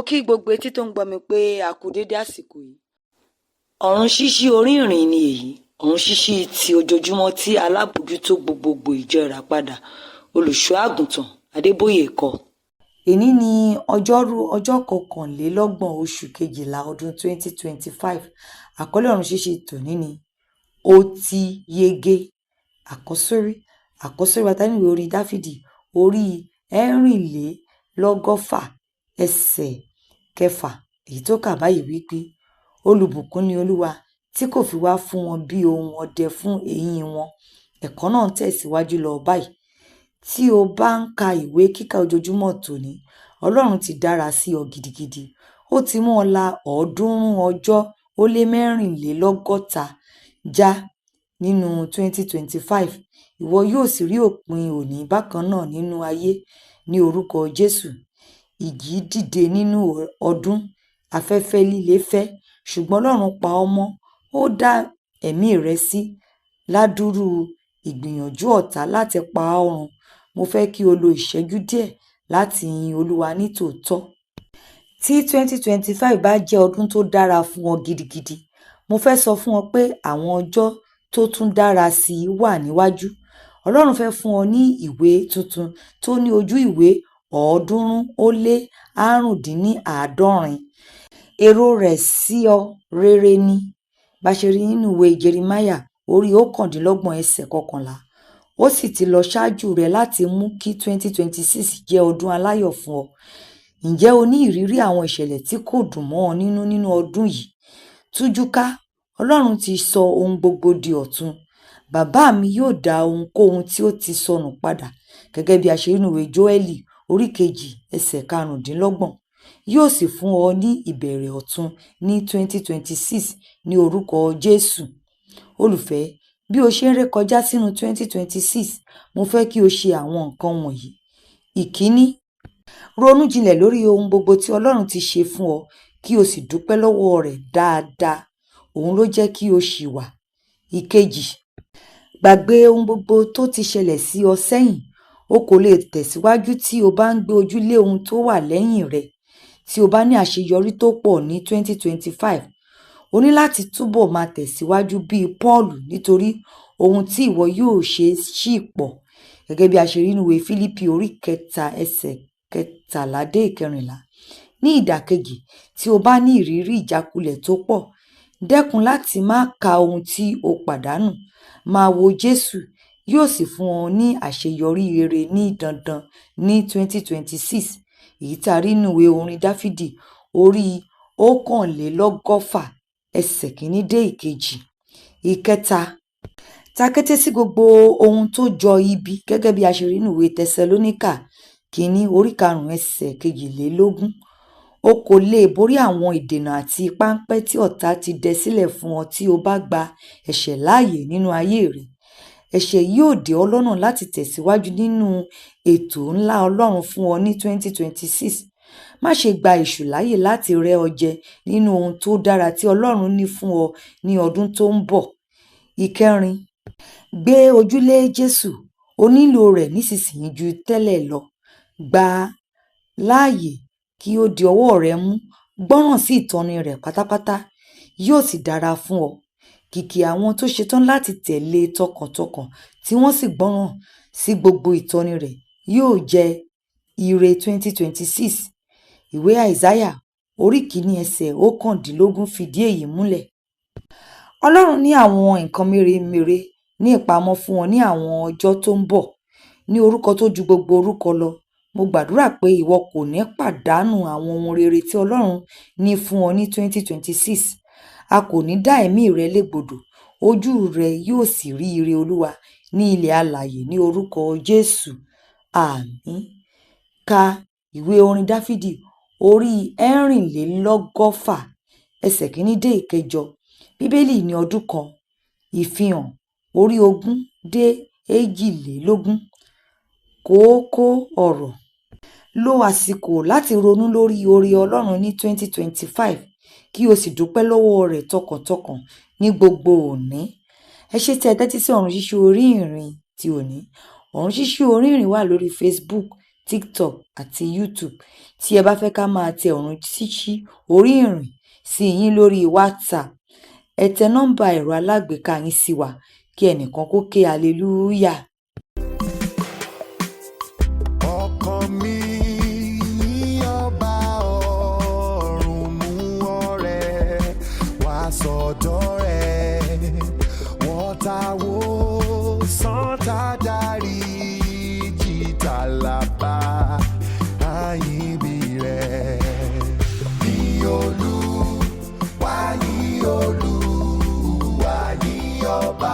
kí gbogbo etí tó ń gbọ́ mi pé a kú dédé àsìkò yìí. Ọ̀run ṣíṣí orí ìrìn ni èyí, ọ̀run ṣíṣí ti ojoojúmọ́ tí alábòójútó gbogbogbò ìjọ Ìràpadà olùṣọ́ àgùntàn Adébóyè kọ. Èní ni ọjọ́rú ọjọ́ kọkànlélọ́gbọ̀n oṣù kejìlá ọdún 2025. Àkọlé ọ̀run ṣíṣí tòní ni ó ti yege. Àkọ́sórí wa nínú ìwé orin Dáfídì orí ẹ̀rìnlélọ́gọ́fà ẹsẹ̀ kẹfà, èyí tó kà báyìí wípé olùbùkún ni Olúwa tí kò fi wá fún wọn bí ohun ọdẹ fún eyín wọn. Ẹ̀kọ́ náà ń tẹ̀síwájú lọ báyìí. Tí o bá ń ka ìwé kíkà ojoojúmọ́ tòní, Ọlọ́run ti dára sí ọ gidigidi. Ó ti mú ọ la 300 ọjọ́ ó lé 64 já nínú 2025. Ìwọ yóò sì rí òpin òní bákan náà nínú ayé ní orúkọ Jésù. Ìjì dìde nínú ọdún, afẹ́fẹ́ líle fẹ́, ṣùgbọ́n Ọlọ́run pa ọ́ mọ́. Ó dá ẹ̀mí rẹ sí ládùúrú ìgbìyànjú ọ̀tá láti pa ọ́ run. Mo fẹ́ kí o lo ìṣẹ́jú díẹ̀ láti yin Olúwa ní tòótọ́. Tí 2025 bá jẹ́ ọdún tó dára fún ọ gidigidi, mo fẹ́ sọ fún ọ pé àwọn ọjọ́ tó tún dára sí i wà níwájú. Ọlọ́run fẹ́ fún ọ ní ìwé tuntun tó ní ojú ìwé 375. Èrò rẹ̀ sí ọ rere ni. Bá ṣe rí nínú ìwé Jeremáyà orí 29 ẹsẹ̀ 11. Ó sì ti lọ ṣáájú rẹ láti mú kí 2026 jẹ́ ọdún aláyọ̀ fún ọ. Ǹjẹ́ o ní ìrírí àwọn ìṣẹ̀lẹ̀ tí kò dùn mọ́ ọ nínú ọdún yìí? Tújú ká, Ọlọ́run ti sọ ohun gbogbo di ọ̀tun. Bàbá mi yóò dá ohunkóhun tí ó ti sọnù padà, gẹ́gẹ́ bí a ṣe rí nínú ìwé Jóẹ́lì orí 2 ẹsẹ̀ 25. Yóò sì fún ọ ní ìbẹ̀rẹ̀ ọ̀tun ní 2026 ní orúkọ Jésù. Olùfẹ́, bí o ṣe ń rékọjá sínú 2026, mo fẹ́ kí o ṣe àwọn nǹkan wọ̀nyí. Ìkíní, ronú jinlẹ̀ lórí ohun gbogbo tí Ọlọ́run ti ṣe fún ọ kí o sì dúpẹ́ lọ́wọ́ rẹ̀ dáadáa. Òun ló jẹ́ kí o ṣì wà. Ìkejì, gbàgbé ohun gbogbo tó ti ṣẹlẹ̀ sí ọ sẹ́yìn. O kò lè tẹ̀síwájú tí o bá ń gbé ojú lé ohun tó wà lẹ́yìn rẹ̀. Tí o bá ní àṣeyọrí tó pọ̀ ní 2025, o ní láti túbọ̀ máa tẹ̀síwájú bíi Pọ́ọ̀lù nítorí ohun tí ìwọ yóò ṣe ṣì pọ̀. Gẹ́gẹ́ bí a ṣe rí nínú ìwé Fílípì orí 3 ẹsẹ̀ 13-14. Ní ìdàkejì, tí o bá ní ìrírí ìjákulẹ̀ tó pọ̀, dẹ́kun láti má ka ohun tí o pàdánù. Máa wo Jésù, yóò sì fún ọ ní àṣeyọrí rere ní dandan ní 2026. Èyí tá a rí nínú ìwé orin Dáfídì orí 1 ẹsẹ̀ 1-2. Ìkẹta, takété sí gbogbo ohun tó jọ ibi, gẹ́gẹ́ bí a ṣe rí nínú ìwé Tẹsalóníkà kìíní orí 5 ẹsẹ̀ 22. O kò lè borí àwọn ìdènà àti páńpẹ́ tí ọ̀tá ti dẹ sílẹ̀ fún ọ tí o bá gba ẹ̀ṣẹ̀ láàyè nínú ayé rẹ̀. Ẹ̀ṣẹ̀ yóò dè ọ́ lọ́nà láti tẹ̀síwájú nínú ètò ńlá Ọlọ́run fún ọ ní 2026. Má ṣe gba èṣù láyè láti rẹ́ ọ jẹ nínú ohun tó dára tí Ọlọ́run ní fún ọ ní ọdún tó ń bọ̀. Ìkẹrin, gbé ojúlé Jésù. O nílò rẹ̀ nísinsìnyí ju tẹ́lẹ̀ lọ. Gbà láàyè kí ó di ọwọ́ rẹ mú. Gbọ́ràn sí ìtọ́ni rẹ̀ pátápátá. Yóò sì dára fún ọ. Kìkì àwọn tó ṣetán láti tẹ̀lé tọkàntọkàn tí wọ́n sì gbọ́ràn sí gbogbo ìtọ́ni rẹ̀ yóò jẹ ire 2026. Ìwé Àìsáyà orí 1 ẹsẹ̀ 19 fìdí èyí múlẹ̀. Ọlọ́run ní àwọn nǹkan mèremère ní ìpamọ́ fún ọ ní àwọn ọjọ́ tó ń bọ̀. Ní orúkọ tó ju gbogbo orúkọ lọ, mo gbàdúrà pé ìwọ kò ní pàdánù àwọn ohun rere tí Ọlọ́run ní fún ọ ní 2026. A kò ní dá ẹ̀mí rẹ légbodò. Ojú rẹ yóò sì rí ire Olúwa ní ilẹ̀ alààyè ní orúkọ Jésù. Àmín. Ka ìwé orin Dáfídì orí 1 ẹsẹ̀ 1-8. Bíbélì ní ọdún kan. Ìfihàn orí 20-22. Kókó ọ̀rọ̀. Lo àsìkò láti ronú lórí oore Ọlọ́run ní 2025 kí o sì dúpẹ́ lọ́wọ́ rẹ̀ tọkàntọkàn ní gbogbo òní. Ẹ ṣé tí ẹ tẹ́tí sí ọ̀run ṣíṣí orí ìrìn ti òní. Ọ̀run ṣíṣí orí ìrìn wà lórí Facebook, TikTok àti YouTube. Tí ẹ bá fẹ́ ká máa tẹ ọ̀run ṣíṣí orí ìrìn sí yín lórí WhatsApp, ẹ tẹ nọ́mbà ẹ̀rọ alágbèéká yín sí wa kí ẹnìkan kó ké hallelujah. Ọkàn mi yìn ọba ọ̀run, mú ọrẹ wá sọ́dọ̀ rẹ̀. Wọ́n ta wo sọ́ńtà dárí jìtà lábá àyìnbí rẹ̀. Yìn Olúwa, yìn Olúwa, yìn ọba